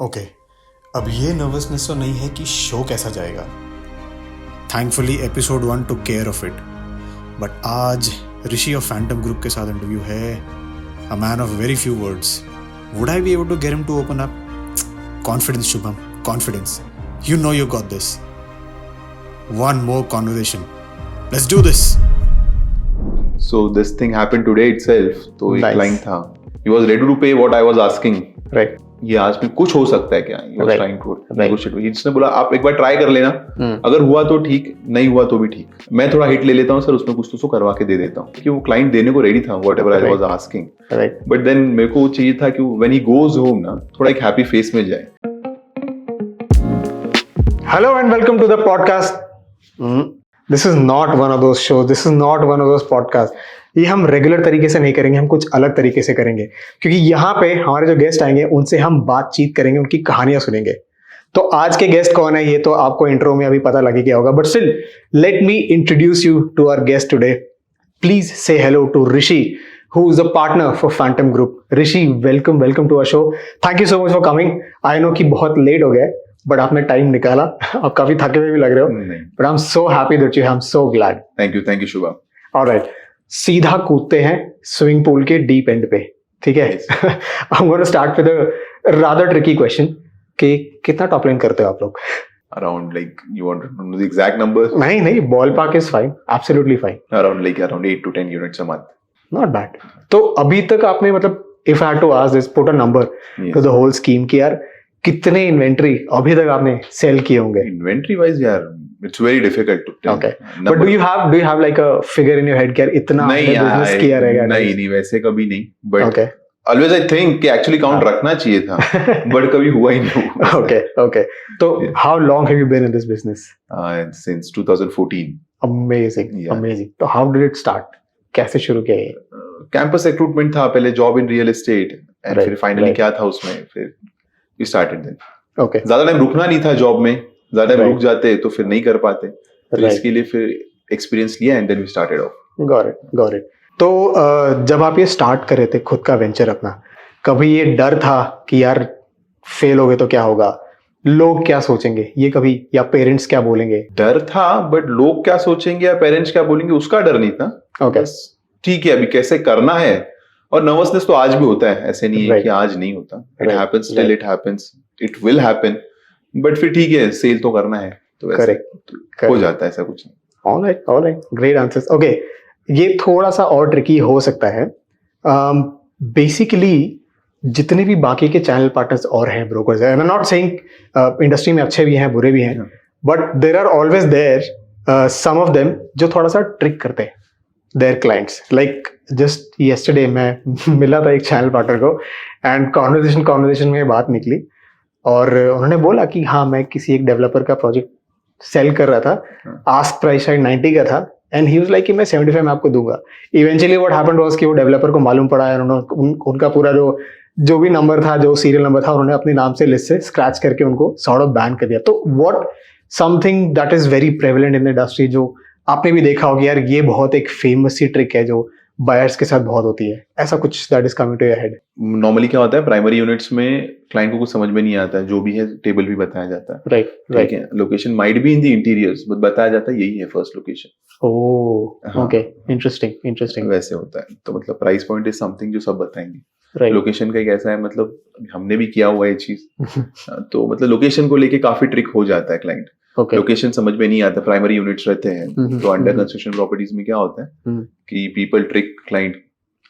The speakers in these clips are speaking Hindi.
ओके, अब ये नर्वसनेस तो नहीं है कि शो कैसा जाएगा. Thankfully episode 1 took care of it. But आज ऋषि ऑफ फैंटम ग्रुप के साथ इंटरव्यू है. A man of very few words. Would I be able to get him to open up? Confidence Shubham, confidence. You know you got this. One more conversation. Let's do this. So this thing happened today itself. तो एक client था. He was ready to pay what I was asking. Right. ये आज में कुछ हो सकता है क्या? He was Right. trying to negotiate. इसने बोला आप एक बार ट्राई कर लेना. अगर हुआ तो ठीक, नहीं हुआ तो भी ठीक. मैं थोड़ा हिट ले लेता हूँ सर, उसमें कुछ तो करवा के दे देता हूँ. क्योंकि वो क्लाइंट देने को रेडी था, whatever I was asking. Right. But then मेरे को चाहिए था कि when he goes home ना, थोड़ा एक हैप्पी फेस में जाए. Hello and welcome to the podcast. This is not one of those shows. This is not one of those podcasts. ये हम रेगुलर तरीके से नहीं करेंगे, हम कुछ अलग तरीके से करेंगे. क्योंकि यहाँ पे हमारे जो गेस्ट आएंगे उनसे हम बातचीत करेंगे, उनकी कहानियां सुनेंगे. तो आज के गेस्ट कौन है ये तो आपको इंट्रो में अभी पता लग गया होगा. But still let me introduce you to our guest today. Please say hello to Rishi, who is a partner for Phantom Group. Rishi, welcome to our show. Thank you so much for coming. I know कि बहुत लेट हो गया बट आपने टाइम निकाला. आप काफी थके हुए भी लग रहे हो. But I am so happy that you, I am so glad. Thank you Shubham. Alright, सीधा कूदते हैं स्विमिंग पूल के डीप एंड पे. ठीक है. I am gonna start with a rather tricky question कि कितना टॉप लाइन करते हो आप लोग? Around like you want to know the exact number? नहीं, ballpark is fine, absolutely fine. Around 8 to 10 units a month. Not bad. तो अभी तक आपने मतलब if I had to ask this, put a number to the whole scheme कि यार कितने इन्वेंट्री अभी तक आपने सेल किए होंगे? Inventory wise यार it's very difficult to tell. Okay. But do you have like a figure in your head कि यार इतना बिजनेस किया रहेगा? नहीं वैसे कभी नहीं. But okay. Always I think कि actually count रखना चाहिए था. But कभी हुआ ही नहीं. Okay. तो how long have you been in this business? Since 2014. Amazing. तो how did it start? कैसे शुरू किया ये? कैंपस रिक्रूटमेंट था पहले, job in real estate, and फिर फाइनली क्या था उसमें, फिर वी स्टार्टेड देन. ओके. ज्यादा टाइम रुकना नहीं था जॉब में, ज्यादा टाइम रुक जाते तो फिर नहीं कर पाते, तो इसके लिए फिर एक्सपीरियंस लिया and then we started off. Got it. तो जब आप ये स्टार्ट कर रहे थे खुद का वेंचर अपना, कभी ये डर था कि यार फेल हो गए तो क्या होगा, लोग क्या सोचेंगे, ये कभी, या पेरेंट्स क्या बोलेंगे? डर था, बट लोग क्या सोचेंगे या पेरेंट्स क्या बोलेंगे उसका डर नहीं था. ओके. ठीक है, अभी कैसे करना है. और नर्वसनेस तो आज भी होता है, ऐसे नहीं है कि आज नहीं होता. It happens till it happens, it will happen. But फिर ठीक है, सेल तो करना है, तो करेक्ट हो जाता है, ऐसा कुछ नहीं. Alright, great answers. ओके, ये थोड़ा सा और ट्रिकी हो सकता है. बेसिकली जितने भी बाकी के चैनल पार्टनर्स और हैं, ब्रोकर्स हैं, I am not saying industry में अच्छे भी हैं बुरे भी हैं, but there are always there some of them जो थोड़ा सा ट्रिक करते हैं their clients. Like just yesterday मैं मिला था एक चैनल पार्टनर को एंड कॉन्वर्सेशन में बात निकली और उन्होंने बोला कि हाँ मैं किसी एक डेवलपर का प्रोजेक्ट सेल कर रहा था, आस्क प्राइस शायद 90 का था एंड ही वाज लाइक कि मैं 75 में आपको दूंगा. इवेंचुअली व्हाट हैपेंड वाज कि वो डेवलपर को मालूम पड़ा है, उन्होंने उनका पूरा जो भी नंबर था, जो सीरियल नंबर था, उन्होंने अपने नाम से लिस्ट से स्क्रैच करके उनको सॉर्ट ऑफ बैन कर दिया. तो what something that is very prevalent in the industry, जो आपने भी देखा होगा यार ये बहुत एक फेमस सी ट्रिक है जो बायर्स के साथ बहुत होती है, ऐसा कुछ that is coming to your head? Normally क्या होता है, प्राइमरी यूनिट्स में क्लाइंट को कुछ समझ में नहीं आता है, जो भी है टेबल भी बताया जाता है. Right. Location might be in the interiors, but बताया जाता है यही है फर्स्ट लोकेशन. ओह, ओके, इंटरेस्टिंग. वैसे होता है. तो मतलब प्राइस पॉइंट इज समथिंग जो सब बताएंगे. लोकेशन का एक ऐसा है, मतलब हमने भी किया हुआ है ये चीज. तो मतलब लोकेशन को लेके काफी ट्रिक हो जाता है क्लाइंट. लोकेशन समझ में नहीं आता, प्राइमरी यूनिट्स रहते हैं. तो अंडर कंस्ट्रक्शन प्रॉपर्टीज में क्या होता है कि पीपल ट्रिक क्लाइंट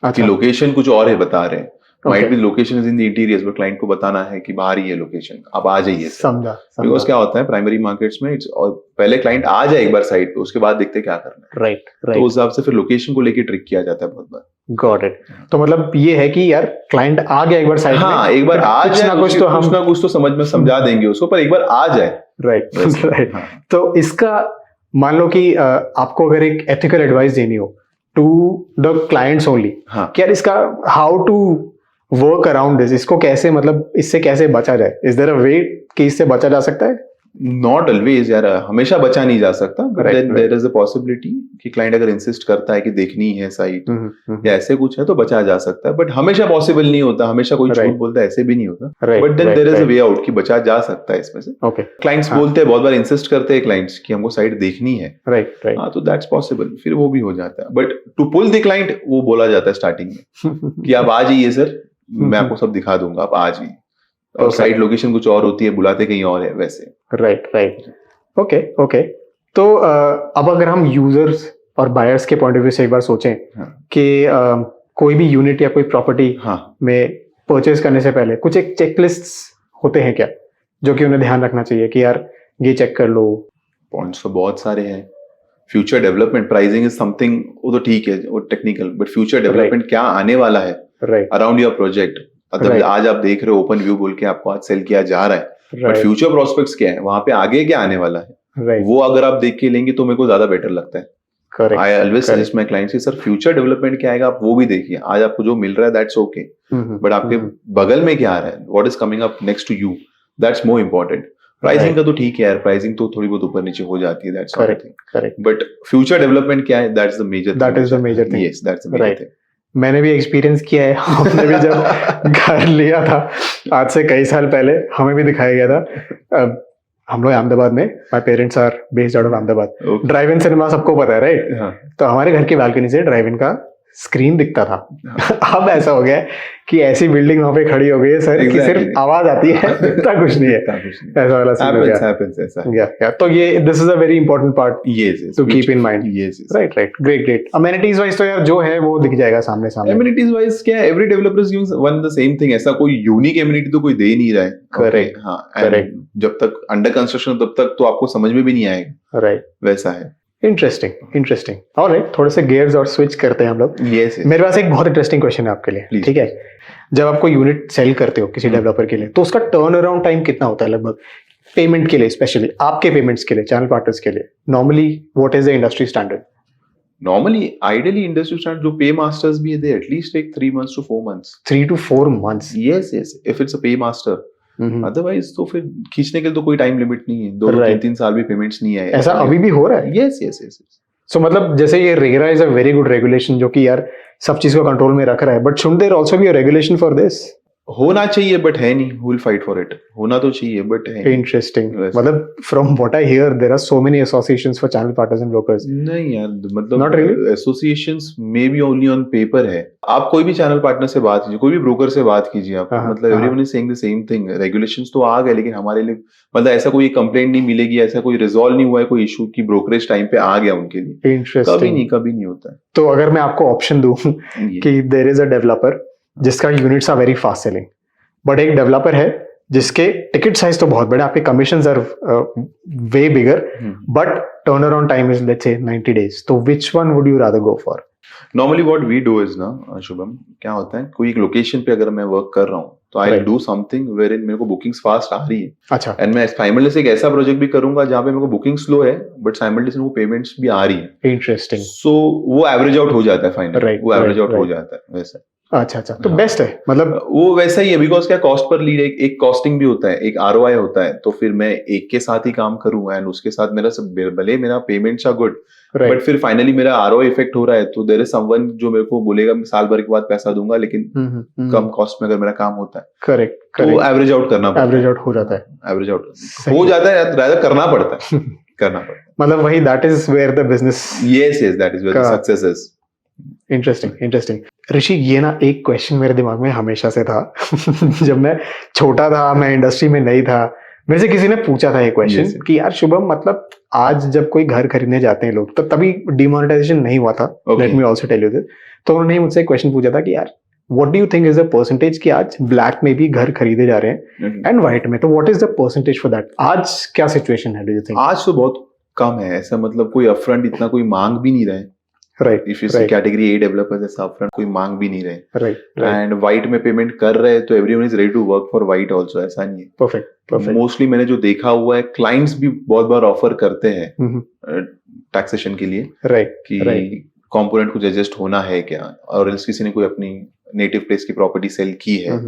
कि लोकेशन कुछ और है बता रहे हैं. Might be location is in the interiors, but client को बताना है कि बाहर ही है लोकेशन, आप आ जाइए. समझा. बिकॉज क्या होता है प्राइमरी मार्केट्स में, और पहले क्लाइंट आ जाए एक बार साइट पे, उसके बाद देखते क्या करना है. राइट. तो उस हिसाब से फिर लोकेशन को लेके ट्रिक किया जाता है बहुत बार. Got it. तो मतलब ये है कि यार क्लाइंट आ गया एक बार साइट में, हाँ एक बार आ जाए, कुछ ना कुछ तो समझ में समझा देंगे उसको, पर एक बार आ जाए. राइट. तो इसका मान लो कि आपको अगर एक एथिकल एडवाइस देनी हो टू द क्लाइंट्स ओनली, क्या इसका how to work around this, इसको कैसे, मतलब इससे कैसे बचा जाए? इज देयर अ वे कि इससे बचा जा सकता है? नॉट ऑलवेज यार, हमेशा बचा नहीं जा सकता, but Right, then there is a possibility कि क्लाइंट अगर इंसिस्ट करता है कि देखनी है साइट या ऐसे कुछ है तो बचा जा सकता है, बट हमेशा पॉसिबल नहीं होता, हमेशा कोई Right. झूठ बोलता है ऐसे भी नहीं होता, Right, but then right, there is a right. Way out कि बचा जा सकता है इसमें से। ओके, क्लाइंट्स हाँ. बोलते हैं, बहुत बार इंसिस्ट करते हैं क्लाइंट्स कि हमको साइट देखनी है, राइट राइट हाँ, तो दैट्स पॉसिबल, फिर वो भी हो जाता है, but to pull the client वो बोला जाता है स्टार्टिंग में कि आप आ जाइए सर, मैं आपको सब दिखा दूंगा, आप आ जाइए, और Okay. साइट लोकेशन कुछ और होती है, बुलाते कहीं और है वैसे। Right right okay okay. तो अब अगर हम यूजर्स और बायर्स के पॉइंट ऑफ व्यू से एक बार सोचें हाँ। कि कोई भी यूनिट या कोई प्रॉपर्टी हाँ, में परचेज करने से पहले कुछ एक चेकलिस्ट होते हैं क्या जो कि उन्हें ध्यान रखना चाहिए कि यार ये चेक कर लो? पॉइंट्स तो बहुत सारे हैं। Future development, pricing is something, वो तो ठीक है, वो टेक्निकल, बट फ्यूचर डेवलपमेंट क्या आने वाला है राइट अराउंड योर प्रोजेक्ट। मतलब Right. आज आप देख रहे हो ओपन व्यू बोल के आपको आज सेल किया जा रहा है, बट राइट फ्यूचर प्रोस्पेक्ट्स क्या है, वहां पे आगे क्या आने वाला है, राइट वो अगर आप देख के लेंगे तो मेरे को ज्यादा बेटर लगता है। Correct I always suggest my clients कि सर फ्यूचर डेवलपमेंट क्या आएगा आप वो भी देखिए। आज आपको जो मिल रहा है दैट्स ओके, बट आपके बगल में क्या आ रहा है, what is coming up next to you, that's more important. Pricing का तो ठीक है यार, प्राइसिंग तो थोड़ी बहुत ऊपर नीचे हो जाती है, that's all thing, correct but future development क्या है, that's the major, that is the major thing. Yes that's the major Right. Thing. मैंने भी एक्सपीरियंस किया है, हमने भी जब घर लिया था आज से कई साल पहले, हमें भी दिखाया गया था। हम लोग अहमदाबाद में, my parents are based out of Ahmedabad, drive in cinema सबको पता है राइट? हाँ, तो हमारे घर की बालकनी से ड्राइव इन का स्क्रीन दिखता था। अब ऐसा हो गया है कि ऐसी बिल्डिंग वहां पे खड़ी हो गई है सर कि Exactly. सिर्फ आवाज आती है, दिखता कुछ नहीं है, दिखता कुछ नहीं। ऐसा वाला सीन हो Happens, गया। happens, ऐसा है। Yeah. तो ये this is a very important part Yes, yes. to keep in mind. Yes, yes. Right right great great. Amenities wise तो यार जो है वो दिख जाएगा सामने सामने। Amenities wise क्या है, every developer is using one the same thing, ऐसा कोई यूनिक एमिनिटी तो कोई दे नहीं रहा है। Correct. Okay, हाँ, and Correct. जब तक अंडर कंस्ट्रक्शन तब तक तो आपको समझ में भी नहीं आएगा, राइट वैसा है। Interesting interesting. ऑलराइट, थोड़े से गियर्स और स्विच करते हैं हम लोग। Yes, yes. मेरे पास एक बहुत इंटरेस्टिंग क्वेश्चन है आपके लिए, Please. ठीक है? जब आप कोई यूनिट सेल करते हो किसी डेवलपर के लिए तो उसका टर्न अराउंड टाइम कितना होता है लगभग, पेमेंट के लिए, स्पेशली आपके पेमेंट्स के लिए, चैनल पार्टनर्स के लिए? Normally what is the industry standard? Normally, ideally, industry standard जो pay masters भी है, they at least take 3 months to 4 months. 3 to 4 months? Yes, yes. If it's a pay master, hmm. otherwise तो फिर खींचने के लिए तो कोई टाइम लिमिट नहीं है, 2 Right. 3 साल भी पेमेंट्स नहीं आए। ऐसा अभी भी हो रहा है? Yes, yes, yes, yes. सो मतलब जैसे ये रेगरा is a very good regulation जो कि यार सब चीज को कंट्रोल में रख रहा है, but should there also be a regulation for this? होना चाहिए बट है नहीं, who will fight for it? होना तो चाहिए बट है नहीं। इंटरेस्टिंग। वैसे। मतलब from what I hear there are so many associations for channel partners and brokers. नहीं यार, Not मतलब really? Associations may be only on paper है। आप कोई भी चैनल पार्टनर से बात कीजिए, कोई भी ब्रोकर से बात कीजिए, आप हाँ, मतलब हाँ। Everyone is saying the same thing. Regulations तो आ गए, लेकिन हमारे लिए मतलब ऐसा कोई कंप्लेंट नहीं मिलेगी, ऐसा कोई रिजॉल्व नहीं हुआ है कोई इशू की ब्रोकरेज टाइम पे आ गया उनके लिए, कभी इंटरेस्टिंग। नहीं होता है। तो अगर मैं आपको ऑप्शन दूं ये- कि देयर इज अ डेवलपर जिसका units are very fast selling, but एक डेवलपर है जिसके टिकट साइज तो बहुत बड़े, आपके commissions are way bigger, hmm. But turn around time is let's say 90 days, तो which one would you rather go for? Normally what we do is ना शुभम, क्या होता है, कोई एक लोकेशन पे अगर मैं वर्क कर रहा हूँ तो आई Right. डू समथिंग वेयर इन मेरे को बुकिंग्स फास्ट आ रही है, अच्छा, एंड मैं साइमल्टेनियसली एक ऐसा प्रोजेक्ट भी करूंगा जहाँ पे मेरे को बुकिंग स्लो है बट साइमल्टेनियसली वो पेमेंट्स भी आ रही है, इंटरेस्टिंग। सो वो एवरेज आउट हो जाता है फाइनली, Right, वो एवरेज right, आउट हो right. जाता है वैसा। अच्छा अच्छा, तो हाँ। बेस्ट है मतलब। वो वैसा ही है, बिकॉज क्या कॉस्ट पर लीड एक कॉस्टिंग भी होता है, एक आरओआई होता है, तो फिर मैं एक के साथ ही काम करूँ एंड उसके साथ मेरा सब भले मेरा payments are good, but right. फिर फाइनली मेरा आरओआई इफेक्ट हो रहा है, तो देयर इज समवन जो मेरे को बोलेगा मैं साल भर के बाद पैसा दूंगा, लेकिन कम कॉस्ट में अगर मेरा काम होता है करेक्ट तो करेक्ट, एवरेज आउट करना पड़ता एवरेज है, आउट हो जाता है। एवरेज आउट सही हो है। जाता है, rather करना पड़ता है, करना पड़ता है। मतलब वही that is where the business. Yes, yes, that is where the का- success is. Interesting interesting. Rishi, ये ना एक क्वेश्चन मेरे दिमाग में हमेशा से था जब मैं छोटा था, मैं इंडस्ट्री में नहीं था, मेरे से किसी ने पूछा था ये क्वेश्चन Yes. कि यार शुभम, मतलब आज जब कोई घर खरीदने जाते हैं लोग, तो तभी डिमोनेटाइजेशन नहीं हुआ था, Okay. Let me also tell you this. तो उन्होंने मुझसे क्वेश्चन पूछा था कि यार what do you think is the percentage कि आज ब्लैक में भी घर खरीदे जा रहे हैं Mhm. एंड व्हाइट में, तो what is the percentage for that? आज क्या सिचुएशन है, डू यू थिंक? आज तो बहुत कम है ऐसा, मतलब कोई अपफ्रंट इतना कोई मांग भी नहीं रहे। Right if you see Right. Category A developers ऐसा अपफ्रंट कोई मांग भी नहीं रहे, राइट राइट, एंड व्हाइट में पेमेंट कर रहे हैं तो everyone is ready to work for white also, ऐसा नहीं है। Perfect perfect. मोस्टली मैंने जो देखा हुआ है, क्लाइंट्स भी बहुत बार ऑफर करते हैं हम्म, टैक्सेशन के लिए राइट कि Right. कंपोनेंट कुछ एडजस्ट होना है क्या, और else किसी ने कोई अपनी नेटिव प्लेस की प्रॉपर्टी सेल की है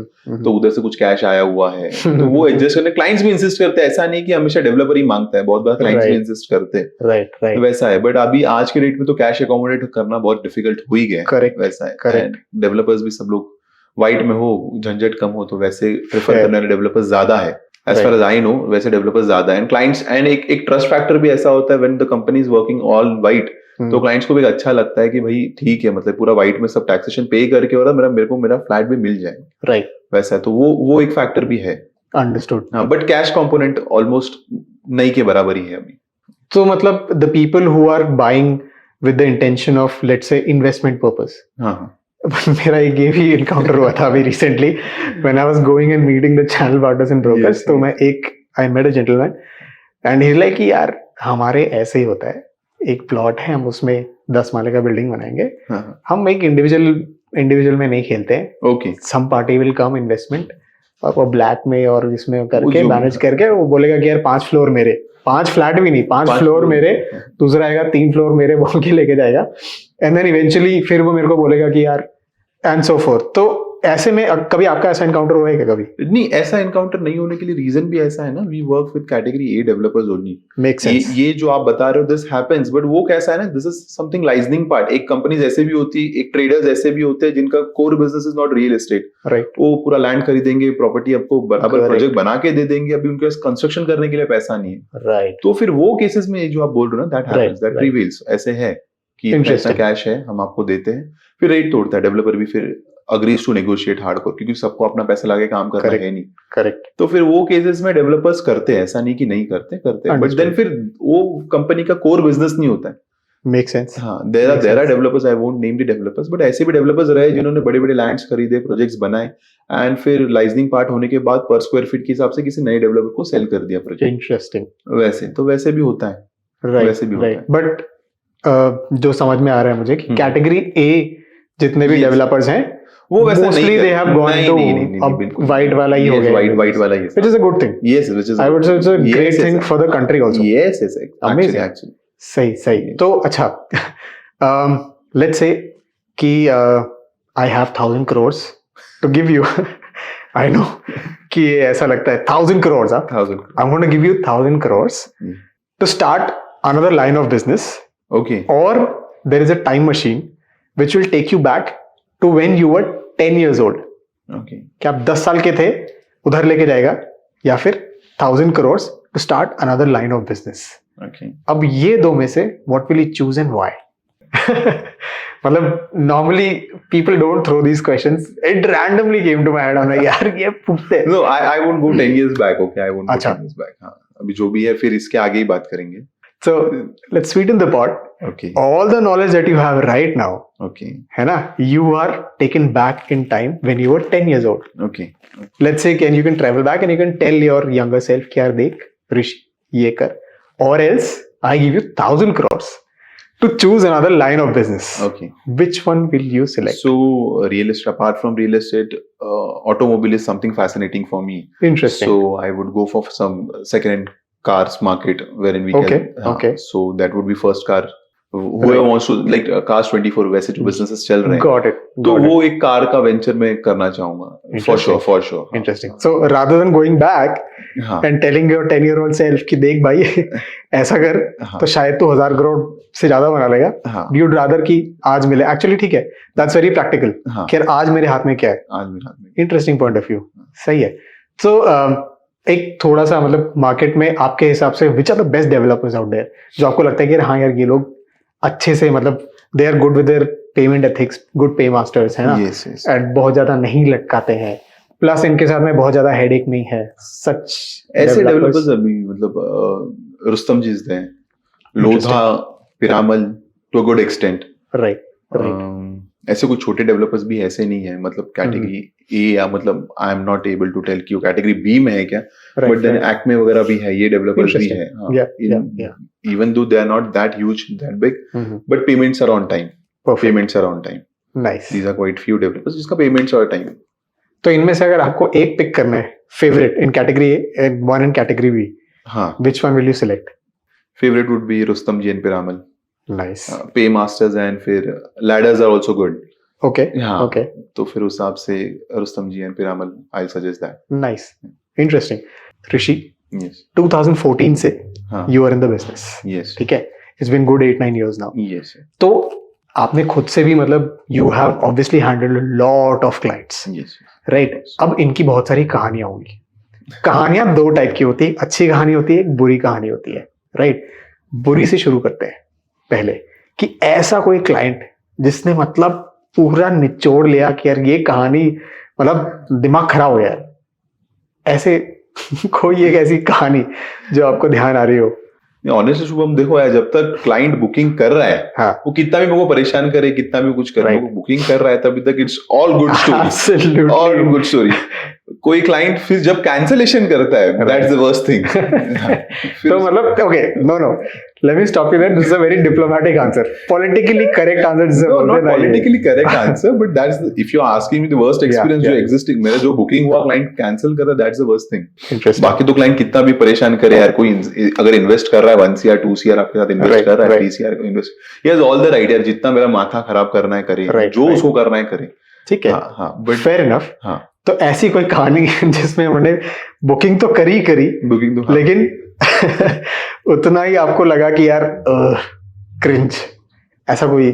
तो उधर से कुछ कैश आया हुआ है तो वो एडजस्ट करने क्लाइंट्स भी इंसिस्ट करते हैं, ऐसा नहीं कि हमेशा डेवलपर ही मांगता है, बहुत बार क्लाइंट्स भी इंसिस्ट करते हैं, राइट तो वैसा है। बट अभी आज के डेट में तो कैश अकोमोडेट करना बहुत डिफिकल्ट हो ही गया है, करेक्ट वैसा है। डेवलपर्स भी सब लोग वाइट में हो, झंझट कम हो, तो वैसे प्रेफर करने वाले डेवलपर्स ज्यादा है as far as I know, वैसे डेवलपर्स ज्यादा है। एंड क्लाइंट्स एंड एक ट्रस्ट फैक्टर भी ऐसा होता है when the company is working all white, तो क्लाइंट्स को भी अच्छा लगता है कि भाई ठीक है, मतलब पूरा वाइट में सब टैक्सेशन पे करके हो रहा है, मेरे को मेरा फ्लैट भी मिल जाए, राइट वैसा है। तो वो एक फैक्टर भी है। अंडरस्टूड। हाँ, बट कैश कंपोनेंट ऑलमोस्ट नहीं के बराबर ही है अभी। तो मतलब the people who are buying with the intention of let's say investment purpose, हाँ मेरा ये भी इनकाउंटर हुआ था अभी recently when I was going and meeting the channel partners and brokers. तो मैं I met a gentleman and he is like कि यार हमारे ऐसे ही होता है, एक प्लॉट है, हम उसमें 10 माले का बिल्डिंग बनाएंगे, हम एक इंडिविजुअल में नहीं खेलते हैं, okay, some party will come investment और वो ब्लैक में और इसमें करके मैनेज करके वो बोलेगा कि यार 5 फ्लोर मेरे, 5 फ्लैट भी नहीं, 5 फ्लोर मेरे, दूसरा आएगा 3 फ्लोर मेरे बोल के लेके जाएगा, एंड देन इवेंचुअली फिर वो मेरे को बोलेगा कि यार एंड सो फोर्थ। तो ऐसे में कभी आपका ऐसा एनकाउंटर हुआ है क्या? कभी नहीं, ऐसा एनकाउंटर नहीं होने के लिए रीजन भी ऐसा है ना, we work with category A developers only. Make sense. ये जो आप बता रहे हो दिस हैपेंस, बट वो कैसा है ना, this is something liaisoning part. एक कंपनीज ऐसे भी होती है, एक ट्रेडर्स ऐसे भी होते हैं जिनका core business is not real estate, right, वो पूरा लैंड खरीदेंगे, प्रॉपर्टी आपको बराबर प्रोजेक्ट बना के दे देंगे, अभी उनके पास कंस्ट्रक्शन करने के लिए पैसा नहीं है, राइट। तो फिर वो केसेस में जो आप बोल रहे हो ना, दैट हैपेंस, दैट प्रीवेल्स, ऐसे है कि इतना कैश है हम आपको देते हैं, फिर रेट तोड़ता है डेवलपर भी, फिर agrees to negotiate hardcore, क्योंकि सबको अपना पैसा लगा के काम करना है नहीं। करेक्ट। तो फिर वो केसेस में डेवलपर्स करते हैं, ऐसा नहीं कि नहीं करते हैं, बट देन फिर वो कंपनी का कोर बिजनेस नहीं होता है। Make sense. हाँ, there are developers, I won't name the developers, but ऐसे भी डेवलपर्स रहे जिन्होंने बड़े बड़े लैंड्स खरीदे, प्रोजेक्ट्स बनाए, एंड फिर लाइजनिंग पार्ट होने के बाद पर स्क्वायर फीट के हिसाब से किसी नए डेवलपर को सेल कर दिया प्रोजेक्ट। इंटरेस्टिंग। वैसे भी होता है, वैसे भी होता है। बट जो समझ में आ रहा है मुझे कि कैटेगरी ए जितने भी डेवलपर्स हैं वो वैसे mostly they have gone to अब white वाला ही हो गया, white वाला ही, which is a good thing. Yes, which is I would say it's a great thing for the country also. Yes, amazing, actually. सही। तो अच्छा, let's say कि I have 1,000 crores to give you. I know कि ऐसा लगता है 1,000 crores, 1,000. I'm going to give you 1,000 crores to start another line of business. Okay. Or there is a time machine which will take you back to when you were 10 years old. Okay. कि आप 10 साल के थे, उधर लेके जाएगा, या फिर 1,000 crores to start another line of business. Okay. अब ये दो में से what will you choose and why? मतलब normally people don't throw these questions. It randomly came to my head. I'm like यार ये पूछते। No, I won't go 10 years back. Okay, I won't go 10 years back. हाँ, अभी जो भी है फिर इसके आगे ही बात करेंगे। So let's sweeten the pot. Okay. All the knowledge that you have right now, okay, है ना, you are taken back in time when you were 10 years old. Okay. Let's say you can travel back and you can tell your younger self कि यार देख ऋषि ये कर, or else I give you 1,000 crores to choose another line of business. Okay. Which one will you select? So real estate, apart from real estate, automobile is something fascinating for me. Interesting. So I would go for some second-hand cars market wherein we okay. can. Okay. So that would be first car. Whoever wants to, like cars 24 वैसे जो businesses चल रहे हैं. Got it. तो वो एक कार का वेंचर में करना चाहूंगा. For sure. Interesting. So rather than going back and telling your 10-year-old self कि देख भाई ऐसा कर, तो शायद तू 1,000 करोड़ से ज्यादा बना लेगा. You'd rather कि आज मिले. Actually ठीक है. That's very practical. कि आज मेरे हाथ में क्या है? आज मेरे हाथ में. Interesting point of view. सही है. So एक थोड़ा सा मतलब मार्केट में आपके हिसाब से which are the best developers out there जो आपको लगता है कि हाँ यार ये लोग अच्छे से मतलब they are good with their payment ethics, good paymasters है ना, and बहुत ज्यादा नहीं लटकाते हैं, प्लस इनके साथ में बहुत ज्यादा हेडेक नहीं है, सच ऐसे डेवलपर्स अभी मतलब रुस्तम जी हैं, Lodha, Piramal to good extent, right, ऐसे कुछ छोटे डेवलपर्स भी ऐसे नहीं है, मतलब कैटेगरी ए या मतलब I am not able to tell कि वो कैटेगरी बी में है क्या, बट देन एक्मे वगैरह भी है, ये डेवलपर्स भी है, even though they are not that huge, that big, but payments are on time, nice, these are quite few developers जिसका पेमेंट्स आर टाइम। तो इनमें से अगर आपको एक पिक करना है favourite in category A and one in category B, हाँ, which one will you select? Favourite would be Rustomjee and Piramal. Nice. Paymasters and फिर ladders are also good. Okay हाँ ओके, तो फिर उस हिसाब से Rustomjee and Piramal I suggest that. Nice, interesting. Rishi, Yes. 2014 से हाँ. You are in the business, Yes. ठीक है? It's been good 8-9 years now. Yes. तो आपने खुद से भी मतलब you have obviously handled lot of clients, Yes. Right? अब इनकी बहुत सारी कहानियां होंगी. कहानियां दो टाइप की होती है, अच्छी कहानी होती है, एक बुरी कहानी होती है, राइट? बुरी से शुरू करते हैं पहले, कि ऐसा कोई क्लाइंट जिसने मतलब पूरा निचोड़ लिया कि यार ये कहानी मतलब दिमाग खराब हो गया है. ऐसे कोई एक ऐसी कहानी जो आपको ध्यान आ रही हो? ऑनेस्टली शुभम देखो यार, जब तक क्लाइंट बुकिंग कर रहा है, हाँ, वो कितना भी मेरे को परेशान करे, कितना भी कुछ करे, Right. वो बुकिंग कर रहा है तभी तक it's all good story. Absolutely. All good story. कोई क्लाइंट फिर जब कैंसलेशन करता है, दैट्स द वर्स्ट थिंग. तो मतलब okay, no let me stop you there. This is a very diplomatic answer, politically correct answer. No, not politically correct answer, but that's if you're asking me the worst experience जो existing, मेरा जो बुकिंग हुआ क्लाइंट कैंसिल कर रहा है, that's the worst thing. Interesting. बाकी तो क्लाइंट कितना भी परेशान करे यार, कोई अगर इन्वेस्ट कर रहा है 1 CR 2 CR आपके साथ इन्वेस्ट कर रहा है, 3 CR invest, he has all the right यार, जितना मेरा माथा खराब करना है करे, जो उसको करना है करे. ठीक है, हाँ, but फेयर इनफ. हाँ, तो ऐसी कोई कहानी जिसमें उन्होंने बुकिंग तो करी बुकिंग तो लेकिन उतना ही आपको लगा कि यार क्रिंज, ऐसा कोई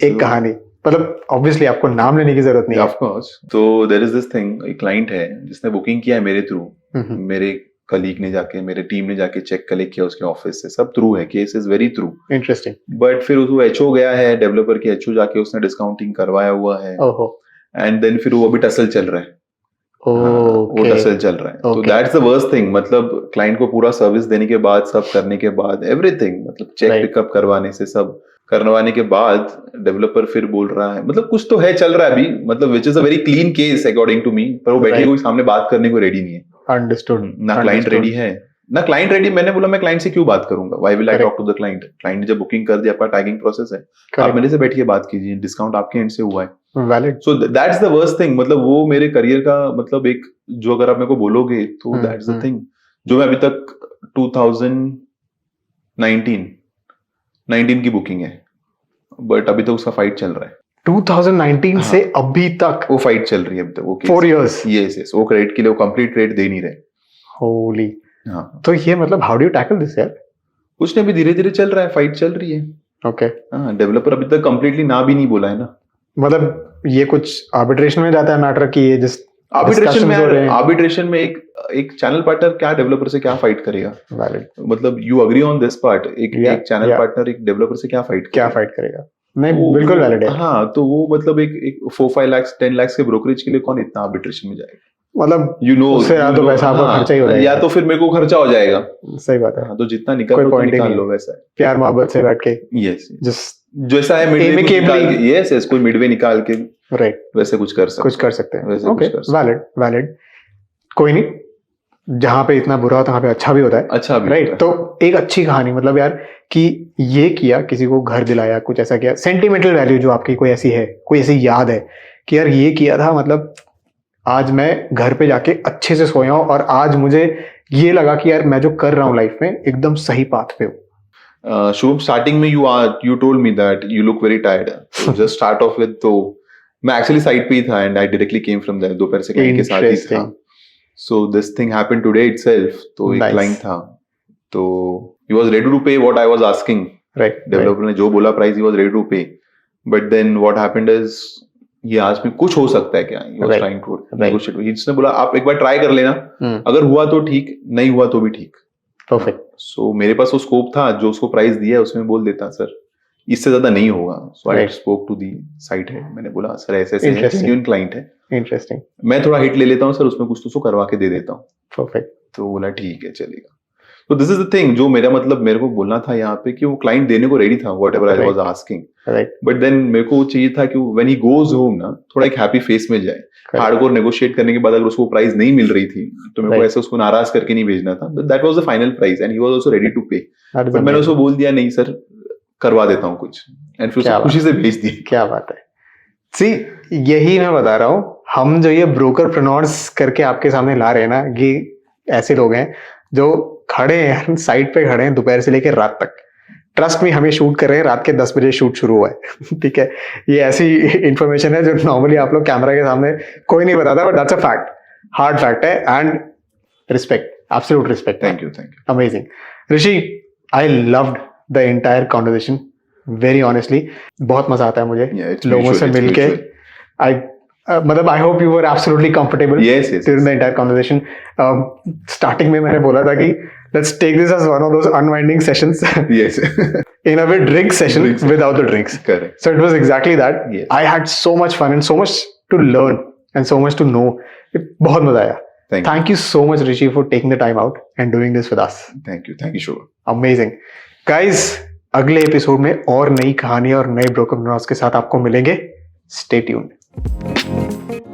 एक कहानी? मतलब ऑब्वियसली आपको नाम लेने की जरूरत नहीं है. Of course. तो देयर इज दिस थिंग, एक क्लाइंट है जिसने बुकिंग किया है मेरे थ्रू, मेरे कलीग ने जाके, मेरे टीम ने जाके चेक कलेक्ट किया उसके ऑफिस से, सब थ्रू है, case is very through. Interesting. But फिर वो एचओ गया है, डेवलपर के एचओ जाके उसने डिस्काउंटिंग करवाया हुआ है. ओहो. एंड देन फिर वो अभी टसल चल रहा है. वो टसल चल रहा है. तो दैट्स द वर्स्ट थिंग. मतलब क्लाइंट को पूरा सर्विस देने के बाद, सब करने के बाद, एवरीथिंग, मतलब चेक पिकअप करवाने से सब करवाने के बाद, डेवलपर फिर बोल रहा है, मतलब कुछ तो है चल रहा है अभी, मतलब which is a very clean case according to me, पर वो बैठे कोई सामने बात करने को रेडी नहीं है. अंडरस्टूड. ना क्लाइंट रेडी है, ना क्लाइंट रेडी. मैंने बोला मैं क्लाइंट से क्यों बात करूंगा, why will I talk to the client? Client ने जब बुकिंग कर दिया, आपका टैगिंग प्रोसेस है, आप मेरे से बैठिए बात कीजिए, डिस्काउंट आपके एंड से हुआ है. Valid. So that's the worst thing. मतलब वो मेरे करियर का मतलब एक, जो अगर आप मेरे को बोलोगे तो दैट्स द थिंग जो मैं अभी तक 2019 की बुकिंग है, बट अभी तक उसका फाइट चल रहा है. 2019 से अभी तक वो फाइट चल रही है अभी तक. वो 4 years. यस, वो क्रेडिट के लिए वो कंप्लीट क्रेडिट दे नहीं रहे. होली. हाँ, तो ये मतलब how do you tackle this यार? कुछ नहीं, अभी धीरे धीरे चल रहा है, फाइट चल रही है. ओके. हाँ, डेवलपर अभी तक कंप्लीटली ना भी नहीं बोला है ना. मतलब ये कुछ आर्बिट्रेशन में जाता है मैटर की, ये जिस आर्बिट्रेशन में एक चैनल पार्टनर क्या डेवलपर से क्या फाइट करेगा? वैलिड. मतलब you agree on this part, एक चैनल पार्टनर एक डेवलपर से क्या फाइट करेगा? नहीं, बिल्कुल वैलिड है. हाँ, तो वो मतलब एक 4-5 लाख 10 लाख के ब्रोकरेज के लिए कौन इतना आर्बिट्रेशन में जाएगा? मतलब उससे या तो पैसा आपका खर्चा ही हो जाएगा, या तो फिर मेरे को खर्चा हो जाएगा. सही बात है. हाँ, तो जितना निकाल लो वैसा है. प्यार मोहब्बत से बैठ के, यस, जैसा है मिडवे निकाल के, यस, कोई मिडवे निकाल के, राइट, वैसे कुछ कर सकते हैं. Okay, valid. कोई नहीं, जहाँ पे इतना बुरा होता है वहाँ पे अच्छा भी होता है. अच्छा भी, राइट. तो एक अच्छी कहानी, मतलब यार कि ये किया, किसी को घर दिलाया, कुछ ऐसा किया, सेंटिमेंटल वैल्यू जो आपकी कोई ऐसी है, कोई ऐसी याद है कि यार ये किया था, मतलब आज मैं घर पे जाके अच्छे से सोया हूँ और आज मुझे ये लगा कि यार मैं जो कर रहा हूँ लाइफ में एकदम सही पाथ पे हूँ. शुभम, स्टार्टिंग में you told me that you look very tired. So just start off with, तो मैं एक्चुअली साइट पे ही था and I directly came from there. दोपहर से क्लाइंट के साथ ही था. So this thing happened today itself. तो एक क्लाइंट था, तो he was ready to pay what I was asking. Right. Developer ने जो बोला price, he was ready to pay. But then what happened is, ये आज में कुछ हो सकता है क्या? He was trying to negotiate. इसने बोला आप एक बार ट्राई कर लेना, अगर हुआ तो ठीक, नहीं हुआ तो भी ठीक. परफेक्ट. सो मेरे पास वो स्कोप था, जो उसको प्राइस दिया है उसमें बोल देता सर इससे ज्यादा नहीं होगा. So I spoke to the site head. मैंने बोला सर ऐसे ऐसे जेन्युइन क्लाइंट है, इंटरेस्टिंग, मैं थोड़ा हिट ले लेता हूँ सर, उसमें कुछ तो करवा के दे देता हूँ. परफेक्ट. तो बोला ठीक है चलेगा. तो दिस इज द थिंग जो मेरा मतलब मेरे को बोलना था यहाँ पे, कि वो क्लाइंट देने को रेडी था whatever I was asking. But then मेरे को चाहिए था कि व्हेन ही गोज होम ना, थोड़ा एक हैप्पी फेस में जाए. हार्डकोर नेगोशिएट करने के बाद अगर उसको प्राइस नहीं मिल रही थी तो मेरे को ऐसे उसको नाराज करके नहीं भेजना था. But that was the final price and he was also ready to pay. But मैंने उसको बोल दिया नहीं सर करवा देता हूँ कुछ, एंड फिर उसको खुशी से भेज दिया. क्या बात है. सी, यही मैं बता रहा हूँ, हम जो ये ब्रोकरप्रेन्योर्स करके आपके सामने ला रहे हैं ना, ये ऐसे लोग हैं जो खड़े हैं साइट पे, खड़े हैं दोपहर से लेकर रात तक, ट्रस्ट में हमें शूट कर रहे हैं, रात के 10 बजे शूट शुरू हुआ है ठीक है, ये ऐसी इंफॉर्मेशन है जो नॉर्मली आप लोग कैमरा के सामने कोई नहीं बताता, but that's a fact, hard fact है, and respect, absolute respect. Thank you. Amazing. Rishi, I loved the entire conversation, very honestly. बहुत मजा आता है मुझे लोगों से मिलके. मतलब I hope you were absolutely comfortable during the entire conversation. Starting में मैंने बोला था कि let's take this as one of those unwinding sessions. Yes. In a way, drink session without the drinks. Correct. So it was exactly that. Yes. I had so much fun and so much to learn and so much to know. बहुत मजा आया. Thank you so much, Rishi, for taking the time out and doing this with us. Thank you, Shubham. Amazing. Guys, अगले एपिसोड में और नई कहानी और नए ब्रोकन न्यूज के साथ आपको मिलेंगे. Stay tuned.